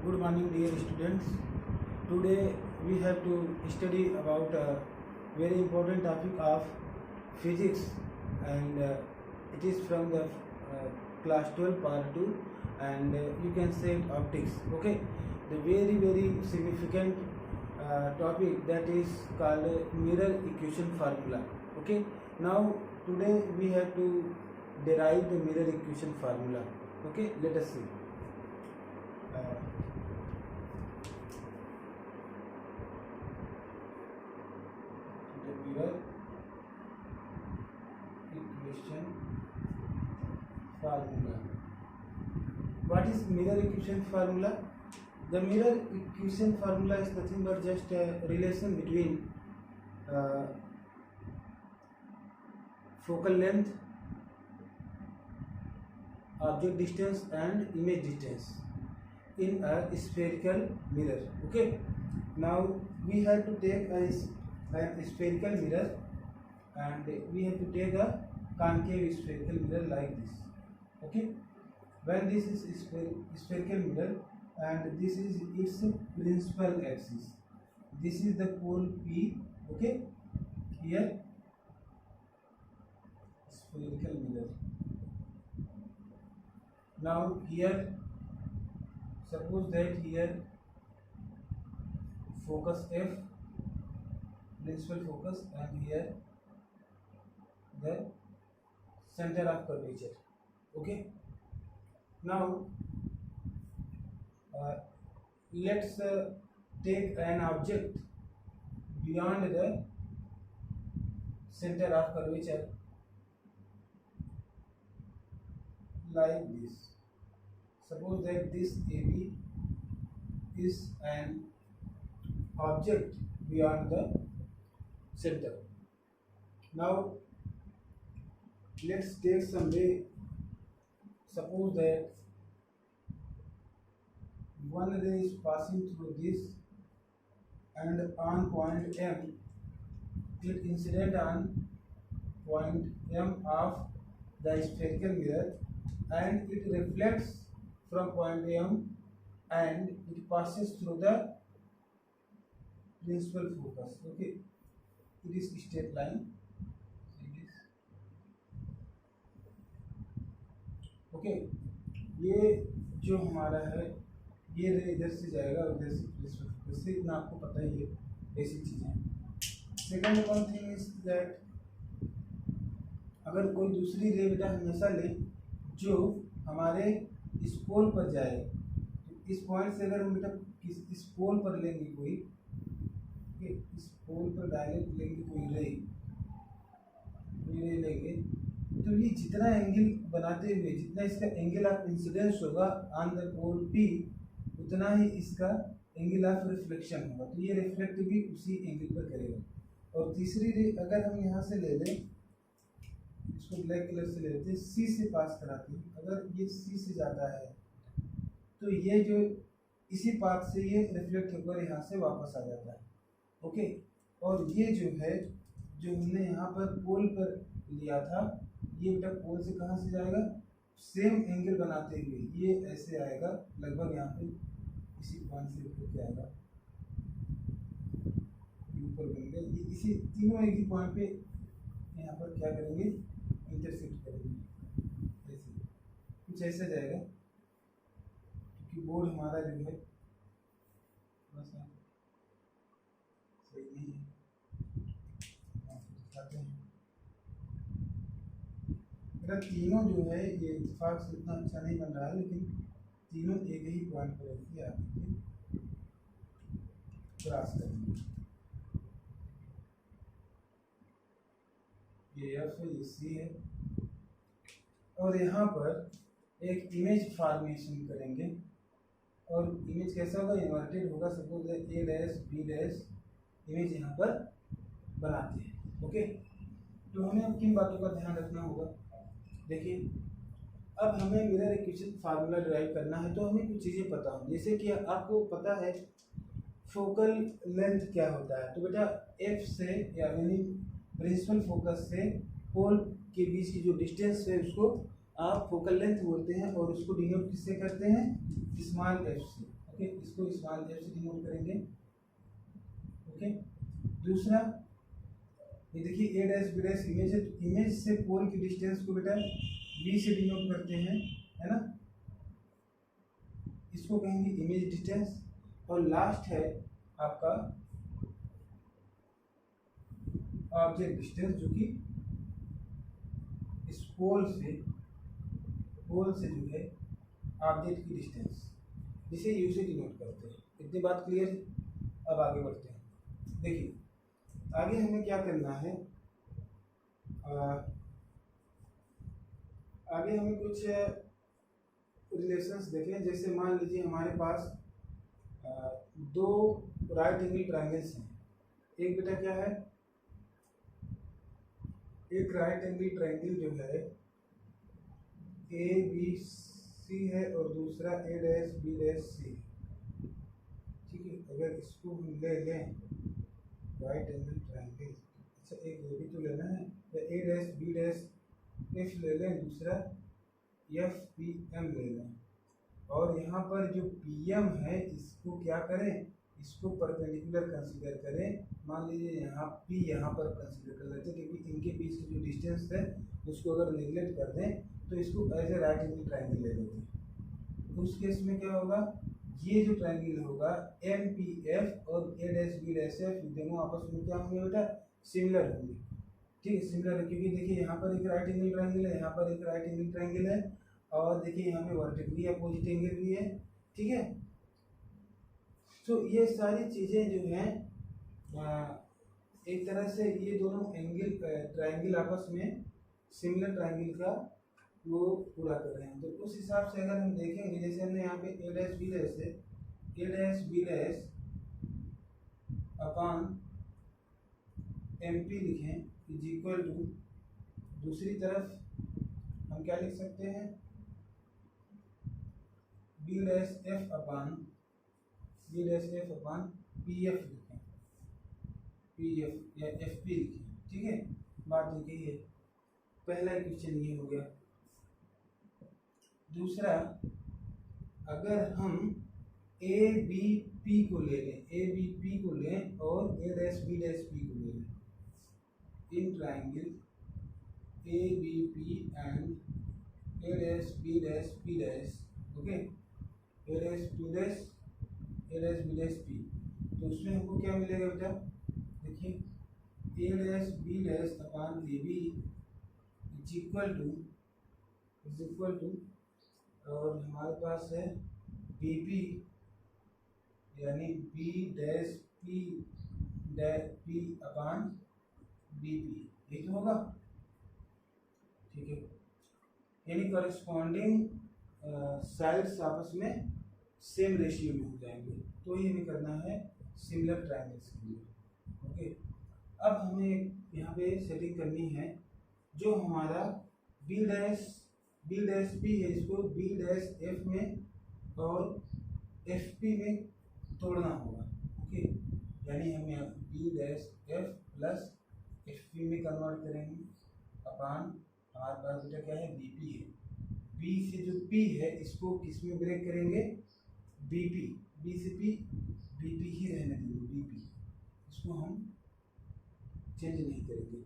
Good morning, dear students. Today we have to study about a very important topic of physics, and it is from the class 12 part 2, and you can say optics. Okay, the very significant topic that is called mirror equation formula. Okay, now today we have to derive the mirror equation formula. Okay, let us see. The mirror equation formula. What is mirror equation formula? The mirror equation formula is nothing but just a relation between focal length, object distance and image distance in a spherical mirror. Okay, now we have to take a spherical mirror and we have to take a concave spherical mirror like this. Okay, when this is spherical mirror and this is its principal axis, this is the pole P. Okay, here spherical mirror. Now here, suppose that here focus F, principal focus, and here the center of curvature. Okay, now let's take an object beyond the center of curvature like this. Suppose that this AB is an object beyond the center. Now let's take some ray. Suppose that one ray is passing through this, and on point M it incident on point M of the spherical mirror, and it reflects from point M and it passes through the principal focus. Okay, it is straight line. Okay, ये जो हमारा है ये रे इधर से जाएगा उधर से प्रिंसिपल फोकस से, इतना आपको पता ही है, ऐसी चीज़ें। Second one thing is that अगर कोई दूसरी रे बेटा हमेशा ले जो हमारे इस पोल पर जाए, तो इस पॉइंट से अगर हम बेटा इस पोल पर लेंगे कोई, इस पोल पर डायरेक्ट लेंगे कोई रे लेंगे, तो ये जितना एंगल बनाते हुए जितना इसका एंगल ऑफ इंसिडेंस होगा ऑन द पोल P, उतना ही इसका एंगल ऑफ रिफ्लेक्शन होगा, तो ये रिफ्लेक्ट भी उसी एंगल पर करेगा। और तीसरी रे अगर हम यहाँ से ले लें, इसको ब्लैक कलर से ले लेते हैं, C से पास कराते हैं, अगर ये C से जाता है तो ये जो इसी पाथ से ये रिफ्लेक्ट होकर यहाँ से वापस आ जाता है। ओके, और ये जो है जो हमने यहाँ पर पोल पर लिया था, ये बेटा पोल से कहाँ से जाएगा, सेम एंगल बनाते हुए ये ऐसे आएगा, लगभग यहाँ पे इसी पॉइंट से ऊपर आएगा, ऊपर बनेगा, ये इसी तीनों एक ही पॉइंट पे यहाँ पर क्या करेंगे, इंटरसेक्ट करेंगे, ऐसे कुछ ऐसा जाएगा, क्योंकि बोर्ड हमारा जो है थोड़ा सा सही नहीं है, दिखाते हैं। मेरा तीनों जो है ये इत्तेफाक से इतना अच्छा नहीं बन रहा है, लेकिन तीनों एक ही पॉइंट पर रहती है, आप क्रॉस करेंगे, ये F है, ये C है, और यहाँ पर एक इमेज फॉर्मेशन करेंगे, और इमेज कैसा होगा, इन्वर्टेड होगा। Suppose A dash B dash image यहाँ पर बनाते हैं। ओके, तो हमें अब किन बातों का ध्यान रखना होगा, देखिए अब हमें मिरर इक्वेशन फार्मूला डिराइव करना है, तो हमें कुछ चीज़ें पता हो, जैसे कि आपको पता है फोकल लेंथ क्या होता है, तो बेटा F से यानी प्रिंसिपल फोकस से पोल के बीच की जो डिस्टेंस है उसको आप फोकल लेंथ बोलते हैं, और उसको डिनोट किससे करते हैं, स्मॉल f से। ओके, इसको स्मॉल एफ से डिनोट करेंगे। ओके, दूसरा ये देखिए A dash B dash image है, तो इमेज से पोल की डिस्टेंस को बेटा बी से डिनोट करते हैं, है ना, इसको कहेंगे इमेज डिस्टेंस। और लास्ट है आपका ऑब्जेक्ट डिस्टेंस, जो कि इस पोल से जो है ऑब्जेक्ट की डिस्टेंस, जिसे यू से डिनोट करते हैं। इतनी बात क्लियर है? अब आगे बढ़ते हैं। देखिए आगे हमें क्या करना है, आगे हमें कुछ रिलेशंस देखें। जैसे मान लीजिए हमारे पास दो राइट एंगल ट्रायंगल्स हैं। एक बेटा क्या है, एक राइट एंगल ट्रायंगल जो है ए बी सी है और दूसरा ए डैश बी डैश सी। ठीक है, अगर इसको हम ले लें राइट एंगल ट्रायंगल, अच्छा एक ये भी तो लेना है, तो ए डैश बी डैश एफ ले लें, दूसरा एफ पी एम ले लें। और यहाँ पर जो पी एम है इसको क्या करें, इसको परपेंडिकुलर कंसीडर करें। मान लीजिए यहाँ पी यहाँ पर कंसीडर कर लेते हैं, क्योंकि इनके बीच की जो डिस्टेंस है उसको अगर निगलेक्ट कर दें तो इसको as a right angle triangle ले लेते हैं। तो उस केस में क्या होगा, ये जो ट्रायंगल होगा एम पी एफ और A dash B dash F दोनों आपस में क्या होंगे बेटा, सिमिलर होंगे। ठीक है, सिमिलर है, क्योंकि देखिए यहाँ पर एक राइट एंगल ट्रायंगल है, यहाँ पर एक राइट एंगल ट्रायंगल है, और देखिए यहाँ पे वर्टिकली अपोजिट एंगल भी है। ठीक है, तो ये सारी चीज़ें जो हैं एक तरह से ये दोनों एंगल ट्रायंगल आपस में सिमिलर ट्रायंगल का वो पूरा कर रहे हैं। तो उस हिसाब से अगर हम देखेंगे, जैसे हमने यहाँ पे ए डैश बी डैश है, A dash B dash upon M P लिखें इज इक्वल टू, दूसरी तरफ हम क्या लिख सकते हैं, B dash F upon P F लिखें, पी एफ या एफ पी लिखें। ठीक है, बात लिखी है। पहला क्वेश्चन ये हो गया। दूसरा, अगर हम ए बी पी को ले लें, ए बी पी को लें और A dash B dash P को ले लें, in triangle A B P and A dash B dash P dash, okay, A dash B dash A dash B dash P, तो उसमें हमको क्या मिलेगा बेटा, देखिए A dash B dash upon A B is equal to, और हमारे पास है बी पी यानी B dash P upon B P, ये तो होगा। ठीक है, यानी कॉरेस्पॉन्डिंग साइड्स आपस में सेम रेशियो में हो जाएंगे। तो ये हमें करना है सिमिलर ट्रायंगल्स के लिए। ओके, अब हमें यहाँ पे सेटिंग करनी है, जो हमारा बी डैश पी है इसको बी डैश एफ में और एफ पी में तोड़ना होगा। ओके, यानी हमें B dash F plus F P में कन्वर्ट करेंगे अपॉन, हमारे पास बेटा क्या है, बी पी है, बी से जो पी है इसको किस में ब्रेक करेंगे, बी पी, बी से पी, बी पी ही रहने देंगे, बी पी, इसको हम चेंज नहीं करेंगे।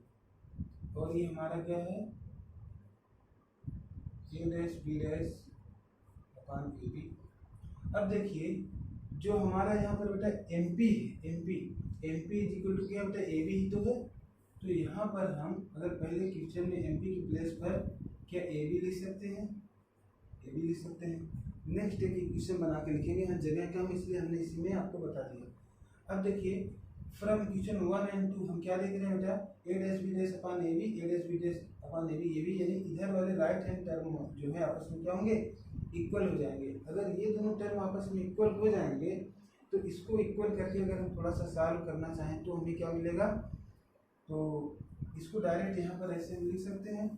और ये हमारा क्या है, A dash B dash upon A B. अब देखिए जो हमारा यहाँ पर बेटा एम पी है, M P is equal to क्या बेटा, ए बी ही तो है। तो यहाँ पर हम अगर पहले क्वेश्चन में एम पी की प्लेस पर क्या ए बी लिख सकते हैं, ए बी लिख सकते हैं। नेक्स्ट एक क्वेश्चन बना के लिखेंगे, यहाँ जगह कम इसलिए हमने इसी में आपको बता दिया। अब देखिए फ्रॉम क्वेश्चन 1 एंड 2 हम क्या लिख रहे हैं बेटा, A dash B dash upon A B, A dash B dash upon A B, A B, यानी इधर वाले राइट हैंड टर्म जो है आपस में क्या होंगे, इक्वल हो जाएंगे। अगर ये दोनों टर्म आपस में इक्वल हो जाएंगे तो इसको इक्वल करके अगर हम थोड़ा सा सॉल्व करना चाहें तो हमें क्या मिलेगा, तो इसको डायरेक्ट यहाँ पर ऐसे लिख सकते हैं।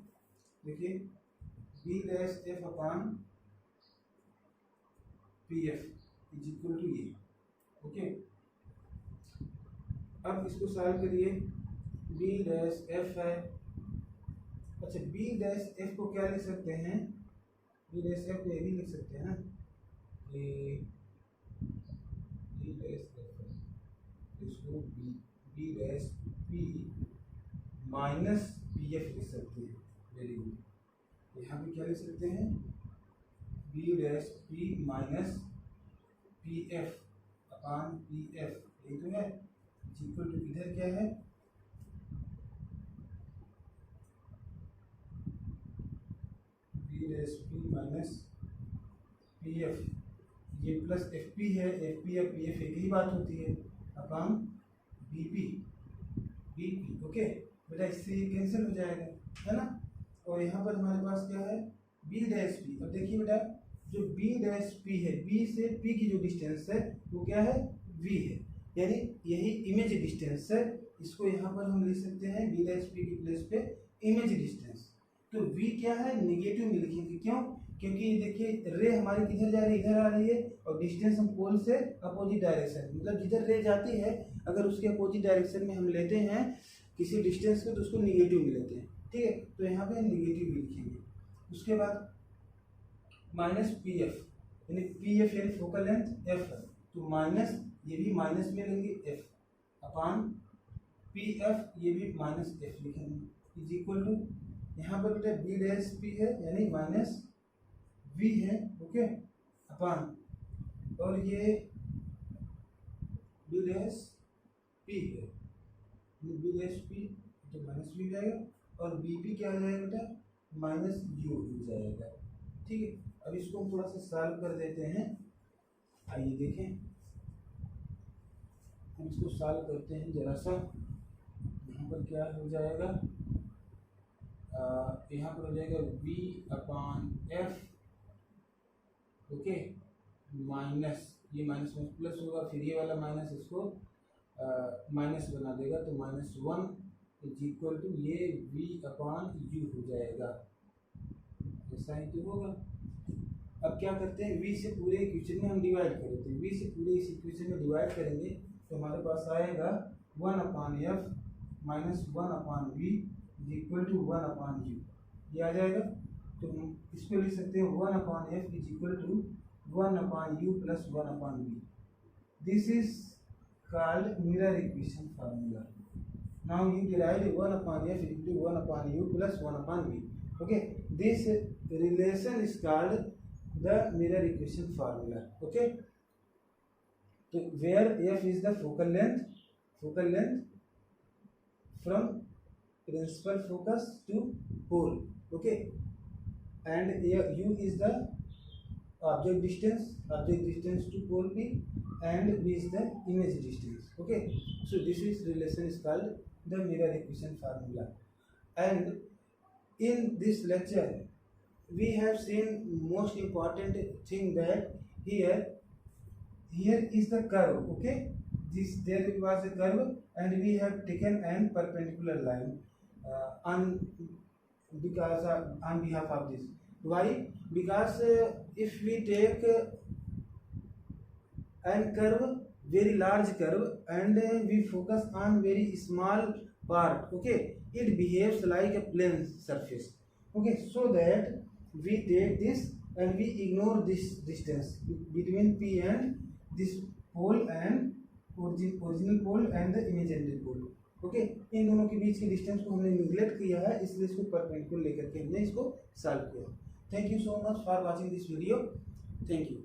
देखिए B dash F upon P F is equal to ये। ओके, अब इसको सॉल्व करिए, बी डैश एफ है, अच्छा बी डैश एफ को क्या लिख सकते हैं, बी डैश एफ को ए बी लिख सकते हैं ना, ये बी डैश एफ है, इसको B dash P minus P F लिख सकते हैं। Very good. यहाँ पे क्या लिख सकते हैं, B dash P minus P F upon P F, ये तो है इक्वल टू इधर क्या है, B dash P minus P F, ये प्लस एफ पी है, एफ पी या पी एफ एक ही बात होती है, upon B P, B P. Okay बेटा, इससे ये कैंसिल हो जाएगा, है ना। और यहाँ पर हमारे पास क्या है, बी डैश पी। और देखिए बेटा, जो बी डैश पी है, बी से पी की जो डिस्टेंस है वो क्या है, वी है, यानी यही इमेज डिस्टेंस है। इसको यहाँ पर हम लिख सकते हैं बी डैश पी की प्लेस पे इमेज डिस्टेंस। तो वी क्या है, निगेटिव में लिखेंगे, क्यों, क्योंकि देखिए रे हमारी किधर जा रही है, इधर आ रही है, और डिस्टेंस हम पोल से अपोजिट डायरेक्शन, मतलब जिधर रे जाती है अगर उसके अपोजिट डायरेक्शन में हम लेते हैं किसी डिस्टेंस को तो उसको निगेटिव में लेते हैं, ठीक है। तो यहाँ पे निगेटिव में लिखेंगे। उसके बाद माइनस पी एफ, यानी पी एफ यानी फोकल लेंथ एफ है, तो माइनस, ये भी माइनस में लेंगे एफ अपान पी एफ, ये भी माइनस एफ लिखेंगे, इज इक्वल टू, यहाँ पर बेटा बी डैश पी है यानी माइनस वी है, ओके, अपान, और ये बी डैश पी है, बी डैश पी तो माइनस वी जाएगा, और बी पी क्या हो जाएगा बेटा, माइनस यू हो जाएगा, ठीक है। अब इसको हम थोड़ा सा सॉल्व कर देते हैं, आइए देखें, हम इसको सॉल्व करते हैं जरा सा। यहाँ पर क्या हो जाएगा, यहाँ पर हो जाएगा v upon F, okay, minus, ये माइनस में प्लस होगा, फिर ये वाला माइनस इसको माइनस बना देगा, तो minus one is equal to ये v अपान यू हो जाएगा, ऐसा ही तो होगा। अब क्या करते हैं, v से पूरे इक्वेशन में हम डिवाइड कर देते हैं, v से पूरे इस इक्वेशन में डिवाइड करेंगे तो हमारे पास आएगा one upon F minus one upon V is equal to one upon U, ये आ जाएगा। तो हम इसको लिख सकते हैं one upon F is equal to one upon U plus one upon V. This is called mirror equation formula. Now you derive 1 upon f into 1 upon u plus 1 upon v. Okay, this relation is called the mirror equation formula. Okay, so where f is the focal length from principal focus to pole. Okay, and u is the object distance to pole P, and v is the image distance. Okay, so this is relation is called the mirror equation formula. And in this lecture we have seen most important thing that here is the curve. Okay, there was a curve and we have taken an perpendicular line on behalf of this. Why? Because if we take an curve, very large curve, and we focus on very small part, okay, it behaves like a plane surface. Okay, so that we take this and we ignore this distance between P and this pole and original pole and the imaginary pole. Okay, इन दोनों के बीच के distance को हमने neglect किया है, इसलिए इसको परपेंडिकुलर लेकर के हमने इसको सॉल्व किया। Thank you so much for watching this video, thank you.